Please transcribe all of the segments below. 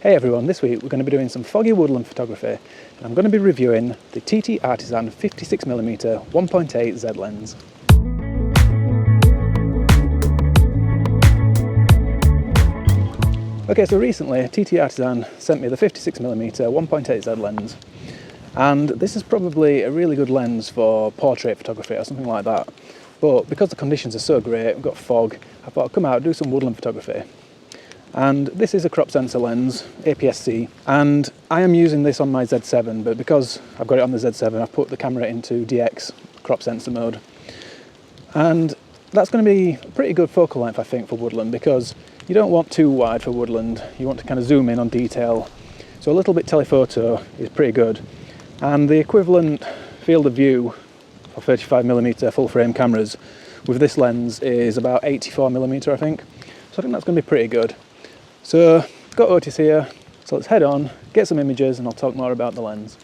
Hey everyone, this week we're going to be doing some foggy woodland photography and I'm going to be reviewing the TTArtisan 56mm 1.8 Z lens. Okay, so recently TTArtisan sent me the 56mm 1.8 Z lens, and this is probably a really good lens for portrait photography or something like that, but because the conditions are so great, we've got fog, I thought I'd come out and do some woodland photography. And this is a crop sensor lens, APS-C, and I am using this on my Z7, but because I've got it on the Z7, I've put the camera into DX crop sensor mode. And that's going to be a pretty good focal length, I think, for woodland, because you don't want too wide for woodland, you want to kind of zoom in on detail. So a little bit telephoto is pretty good. And the equivalent field of view for 35mm full frame cameras with this lens is about 84mm, I think. So I think that's going to be pretty good. So, got Otis here, so let's head on, get some images and I'll talk more about the lens.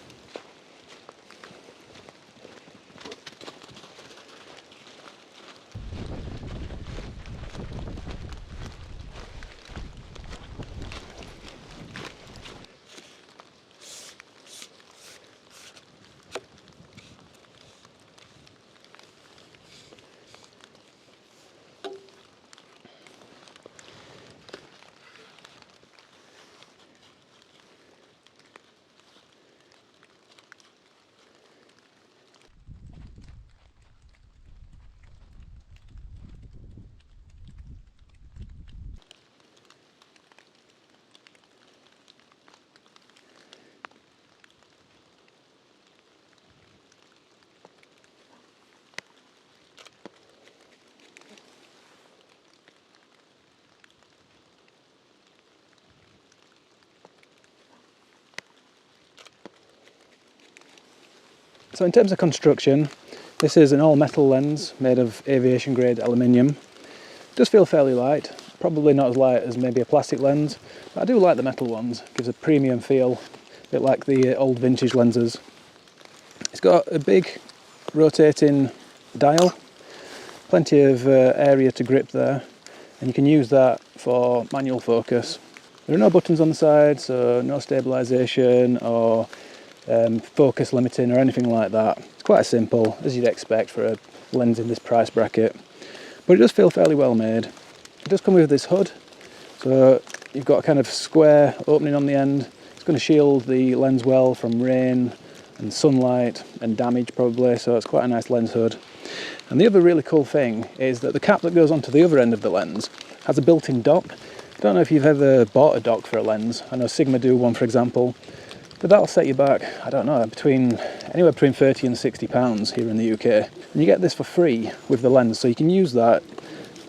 So in terms of construction, this is an all-metal lens made of aviation-grade aluminium. It does feel fairly light, probably not as light as maybe a plastic lens, but I do like the metal ones. It gives a premium feel, a bit like the old vintage lenses. It's got a big rotating dial, plenty of area to grip there, and you can use that for manual focus. There are no buttons on the side, so no stabilisation or focus limiting or anything like that. It's quite simple, as you'd expect for a lens in this price bracket, but it does feel fairly well made. It does come with this hood, so you've got a kind of square opening on the end. It's going to shield the lens well from rain and sunlight and damage probably, so it's quite a nice lens hood. And the other really cool thing is that the cap that goes onto the other end of the lens has a built-in dock. I don't know if you've ever bought a dock for a lens. I know Sigma do one, for example. But that'll set you back, I don't know, anywhere between 30 and 60 pounds here in the UK. And you get this for free with the lens, so you can use that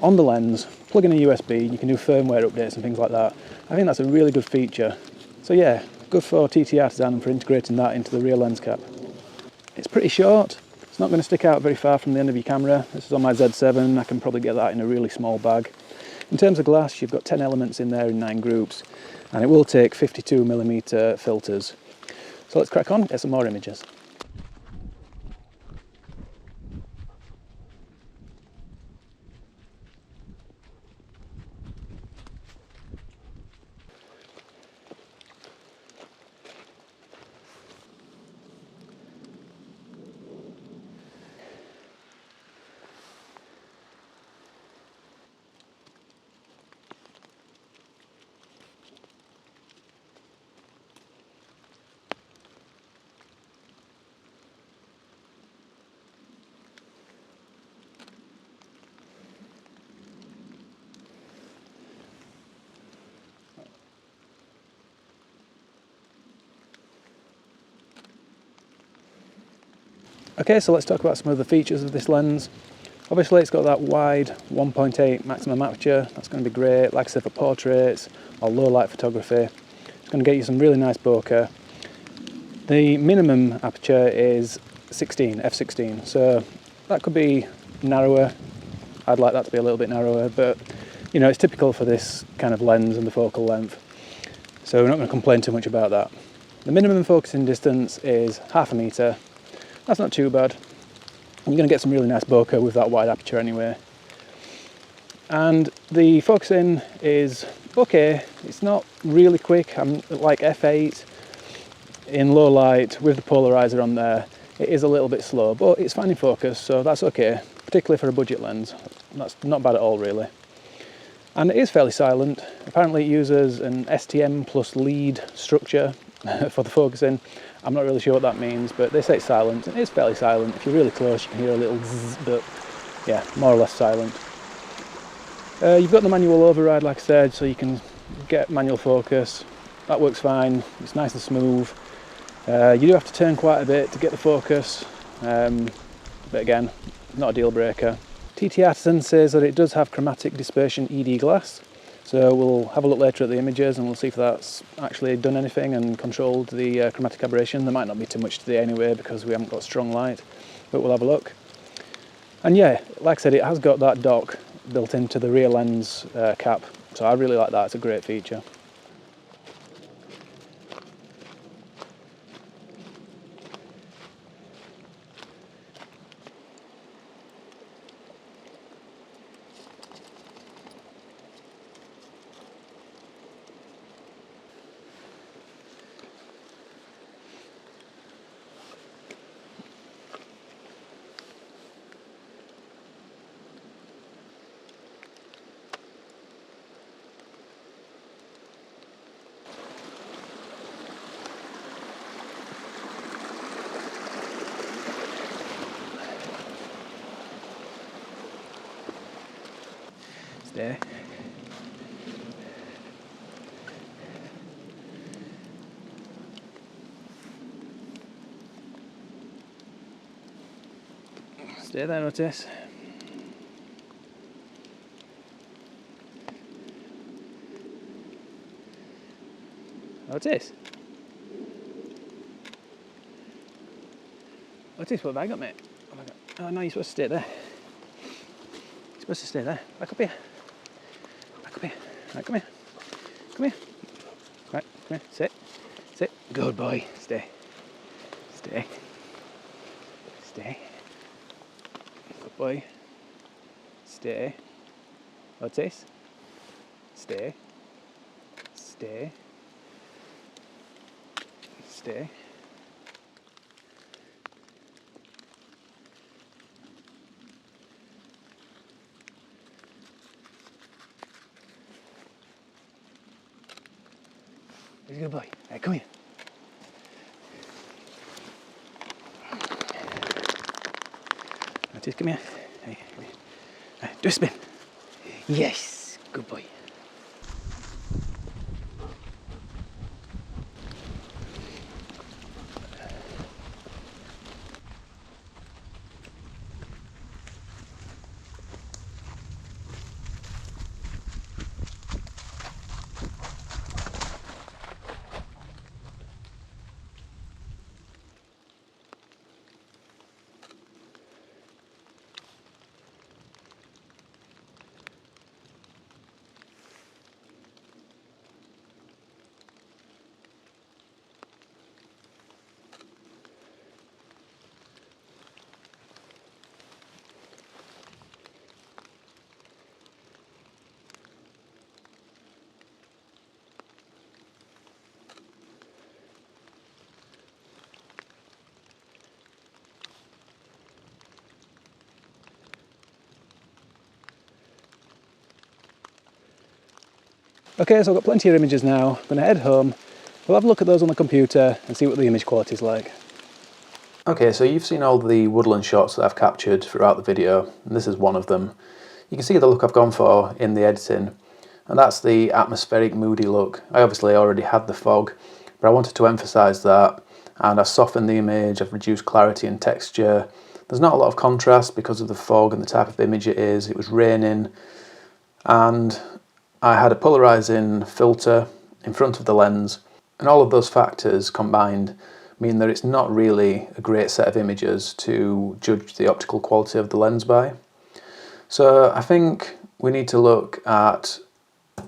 on the lens, plug in a USB, you can do firmware updates and things like that. I think that's a really good feature. So yeah, good for TTArtisan and for integrating that into the rear lens cap. It's pretty short, it's not going to stick out very far from the end of your camera. This is on my Z7, I can probably get that in a really small bag. In terms of glass, you've got 10 elements in there in 9 groups. And it will take 52mm filters. So let's crack on, get some more images. Okay, so let's talk about some of the features of this lens. Obviously it's got that wide 1.8 maximum aperture, that's going to be great, like I said, for portraits or low light photography. It's going to get you some really nice bokeh. The minimum aperture is 16, f16, so that could be narrower. I'd like that to be a little bit narrower, but you know, it's typical for this kind of lens and the focal length, so we're not going to complain too much about that. The minimum focusing distance is 0.5 metre. That's not too bad. You're going to get some really nice bokeh with that wide aperture anyway. And the focusing is okay. It's not really quick. I'm like f8 in low light with the polarizer on there. It is a little bit slow, but it's finding focus, so that's okay, particularly for a budget lens. That's not bad at all, really. And it is fairly silent. Apparently it uses an STM plus lead structure for the focusing. I'm not really sure what that means, but they say it's silent. It is fairly silent. If you're really close, you can hear a little zzz, but yeah, more or less silent. You've got the manual override, like I said, so you can get manual focus. That works fine. It's nice and smooth. You do have to turn quite a bit to get the focus, but again, not a deal breaker. TTArtisan says that it does have chromatic dispersion ED glass, so we'll have a look later at the images and we'll see if that's actually done anything and controlled the chromatic aberration. There might not be too much today anyway because we haven't got strong light, but we'll have a look. And yeah, like I said, it has got that dock built into the rear lens cap, so I really like that. It's a great feature. Stay. Stay there, Otis. Otis? Otis, what have I got, mate? What have I got? Oh no, you're supposed to stay there. You're supposed to stay there. Back up here. Back up here. Right, come here. Come here. Right, come here. Sit. Sit. Good boy. Stay. Stay. Stay. Good boy. Stay. Otis. Stay. Stay. Stay. He's a good boy. Hey, come here. Just come here. Hey, come here. Hey, do a spin. Yes, good boy. Okay, so I've got plenty of images now. I'm going to head home. We'll have a look at those on the computer and see what the image quality is like. Okay, so you've seen all the woodland shots that I've captured throughout the video, and this is one of them. You can see the look I've gone for in the editing, and that's the atmospheric, moody look. I obviously already had the fog, but I wanted to emphasise that, and I've softened the image, I've reduced clarity and texture. There's not a lot of contrast because of the fog and the type of image it is. It was raining, and I had a polarising filter in front of the lens, and all of those factors combined mean that it's not really a great set of images to judge the optical quality of the lens by. So I think we need to look at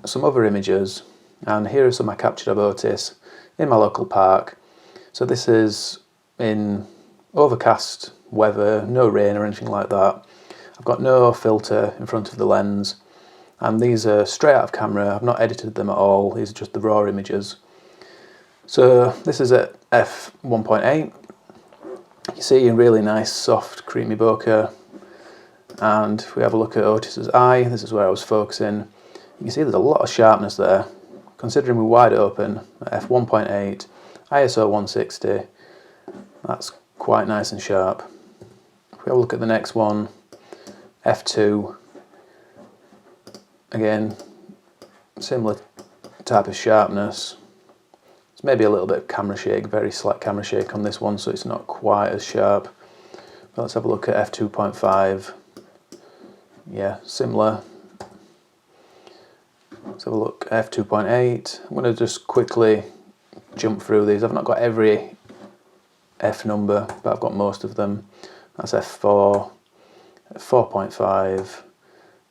some other images, and here are some I captured of Otis in my local park. So this is in overcast weather, no rain or anything like that. I've got no filter in front of the lens. and these are straight out of camera. I've not edited them at all, these are just the raw images. So this is at f1.8. You see a really nice soft creamy bokeh, and if we have a look at Otis's eye, this is where I was focusing. You can see there's a lot of sharpness there. Considering we're wide open at f1.8, ISO 160, that's quite nice and sharp. If we have a look at the next one, f2, again, similar type of sharpness. It's maybe a little bit of camera shake, very slight camera shake on this one, so it's not quite as sharp. But let's have a look at f2.5. Yeah, similar. Let's have a look at f2.8. I'm going to just quickly jump through these. I've not got every F number, but I've got most of them. That's f4, 4.5,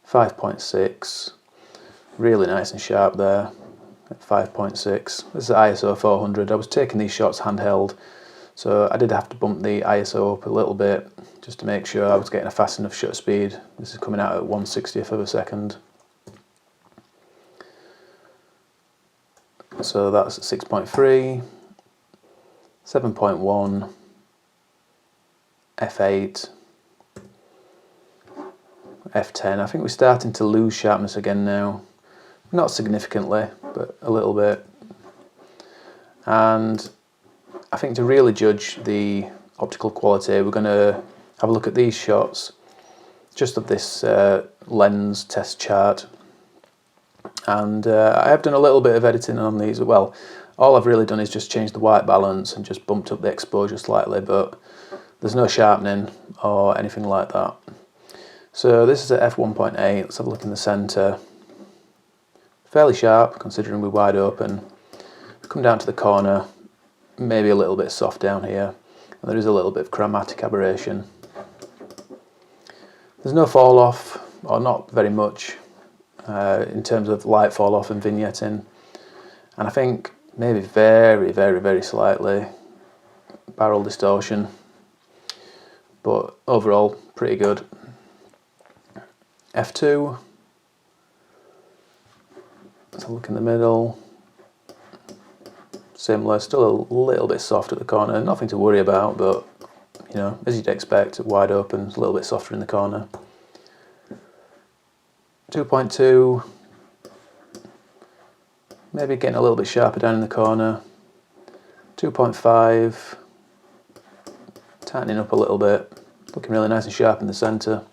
5.6. Really nice and sharp there at 5.6. This is ISO 400. I was taking these shots handheld, so I did have to bump the ISO up a little bit just to make sure I was getting a fast enough shutter speed. This is coming out at 1/60th of a second. So that's 6.3, 7.1, f8, f10. I think we're starting to lose sharpness again now. Not significantly, but a little bit. And I think to really judge the optical quality, we're going to have a look at these shots, just of this lens test chart. And I have done a little bit of editing on these. Well, all I've really done is just change the white balance and just bumped up the exposure slightly, but there's no sharpening or anything like that. So this is at f1.8. Let's have a look in the centre. Fairly sharp considering we're wide open. Come down to the corner, maybe a little bit soft down here, and there is a little bit of chromatic aberration. There's no fall off, or not very much, in terms of light fall off and vignetting, and I think maybe very slightly barrel distortion, but overall pretty good. f2, let's have a look in the middle. Similar, still a little bit soft at the corner, nothing to worry about, but you know, as you'd expect, wide open, it's a little bit softer in the corner. 2.2, maybe getting a little bit sharper down in the corner. 2.5, tightening up a little bit, looking really nice and sharp in the centre.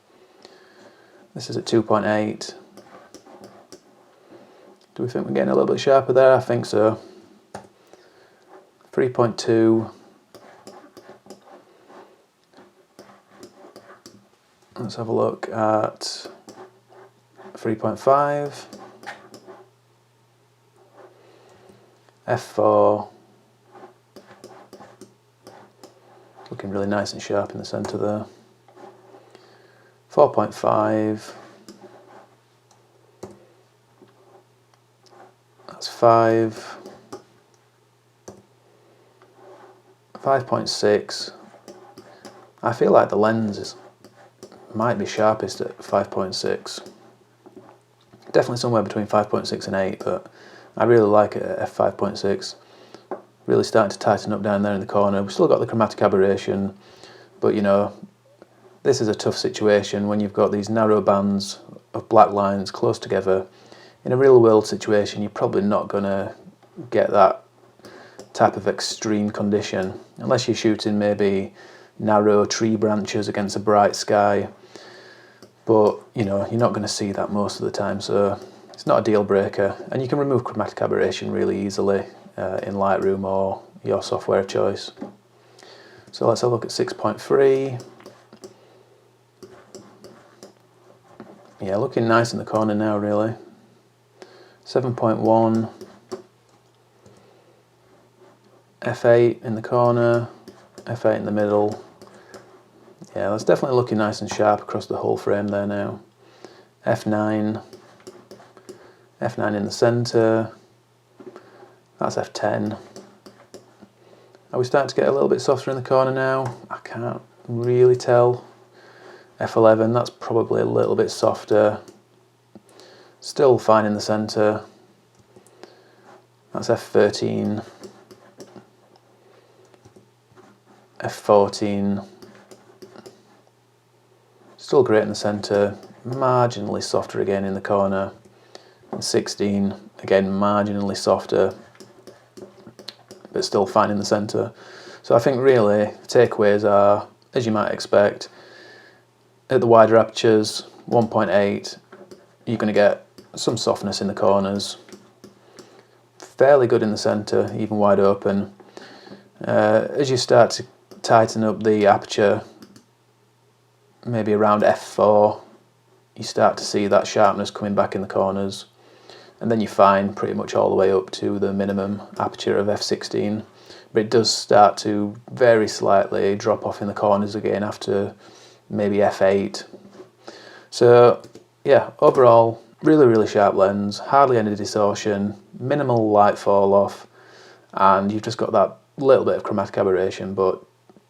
This is at 2.8. Do we think we're getting a little bit sharper there? I think so. 3.2. Let's have a look at 3.5. f4. Looking really nice and sharp in the centre there. 4.5. That's 5. 5.6. I feel like the lens might be sharpest at 5.6. Definitely somewhere between 5.6 and 8, but I really like it at f5.6. Really starting to tighten up down there in the corner. We've still got the chromatic aberration, but you know, this is a tough situation when you've got these narrow bands of black lines close together. In a real world situation, you're probably not going to get that type of extreme condition unless you're shooting maybe narrow tree branches against a bright sky, but you know, you're not going to see that most of the time, so it's not a deal breaker, and you can remove chromatic aberration really easily in Lightroom or your software of choice. So let's have a look at 6.3. Yeah, looking nice in the corner now really. 7.1. f8 in the corner, f8 in the middle. Yeah, that's definitely looking nice and sharp across the whole frame there now. f9, f9 in the centre, that's f10. Are we starting to get a little bit softer in the corner now? I can't really tell. f11, that's probably a little bit softer. Still fine in the centre. That's f13, f14. Still great in the centre, marginally softer again in the corner. And 16, again marginally softer, but still fine in the centre. So I think really the takeaways are, as you might expect, at the wider apertures, 1.8, you're going to get some softness in the corners. Fairly good in the centre, even wide open. As you start to tighten up the aperture, maybe around f4, you start to see that sharpness coming back in the corners, and then you find pretty much all the way up to the minimum aperture of f16, but it does start to very slightly drop off in the corners again after maybe f8. So yeah, overall really sharp lens, hardly any distortion, minimal light fall off, and you've just got that little bit of chromatic aberration, but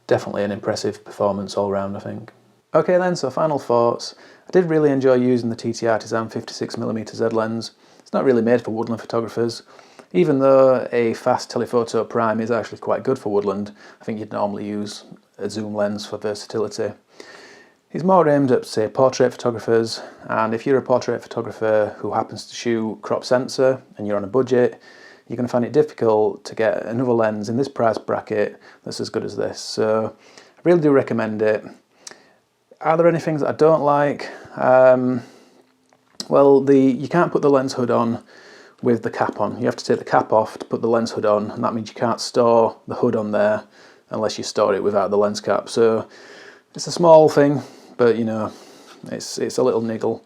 definitely an impressive performance all round, I think. Okay then, so final thoughts. I did really enjoy using the TTArtisan 56mm Z lens. It's not really made for woodland photographers. Even though a fast telephoto prime is actually quite good for woodland, I think you'd normally use a zoom lens for versatility. It's more aimed at, say, portrait photographers, and if you're a portrait photographer who happens to shoot crop sensor and you're on a budget, you're going to find it difficult to get another lens in this price bracket that's as good as this. So I really do recommend it. Are there any things that I don't like? Well, you can't put the lens hood on with the cap on. You have to take the cap off to put the lens hood on, and that means you can't store the hood on there unless you store it without the lens cap. So it's a small thing, but you know, it's a little niggle.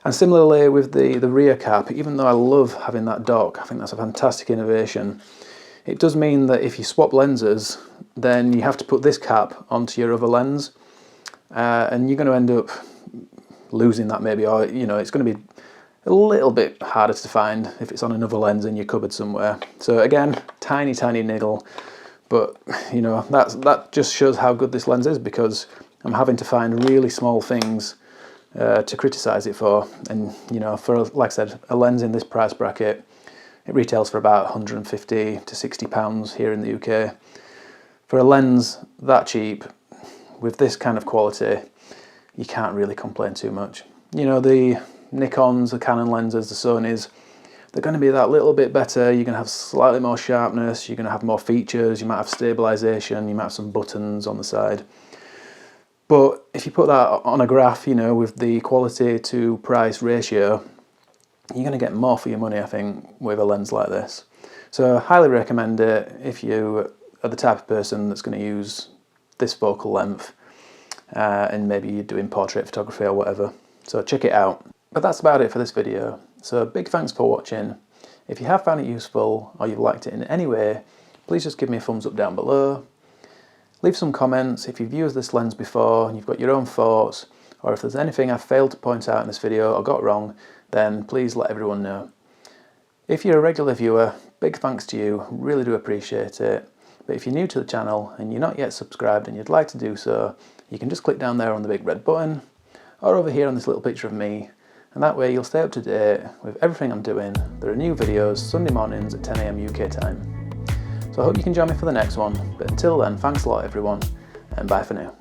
And similarly with the rear cap, even though I love having that dock, I think that's a fantastic innovation, it does mean that if you swap lenses, then you have to put this cap onto your other lens, and you're going to end up losing that maybe, or you know, it's going to be a little bit harder to find if it's on another lens in your cupboard somewhere. So again, tiny niggle, but you know, that just shows how good this lens is, because I'm having to find really small things to criticise it for. And you know, for, like I said, a lens in this price bracket, it retails for about 150 to 60 pounds here in the UK. For a lens that cheap with this kind of quality, you can't really complain too much. You know, the Nikons, the Canon lenses, the Sonys, they're going to be that little bit better. You're going to have slightly more sharpness, you're going to have more features, you might have stabilisation, you might have some buttons on the side. But if you put that on a graph, you know, with the quality to price ratio, you're going to get more for your money, I think, with a lens like this. So I highly recommend it if you are the type of person that's going to use this focal length, and maybe you're doing portrait photography or whatever. So check it out. But that's about it for this video. So big thanks for watching. If you have found it useful or you've liked it in any way, please just give me a thumbs up down below. Leave some comments if you've used this lens before and you've got your own thoughts, or if there's anything I've failed to point out in this video or got wrong, then please let everyone know. If you're a regular viewer, big thanks to you, really do appreciate it. But if you're new to the channel and you're not yet subscribed and you'd like to do so, you can just click down there on the big red button, or over here on this little picture of me, and that way you'll stay up to date with everything I'm doing. There are new videos Sunday mornings at 10 AM UK time. So I hope you can join me for the next one, but until then, thanks a lot everyone, and bye for now.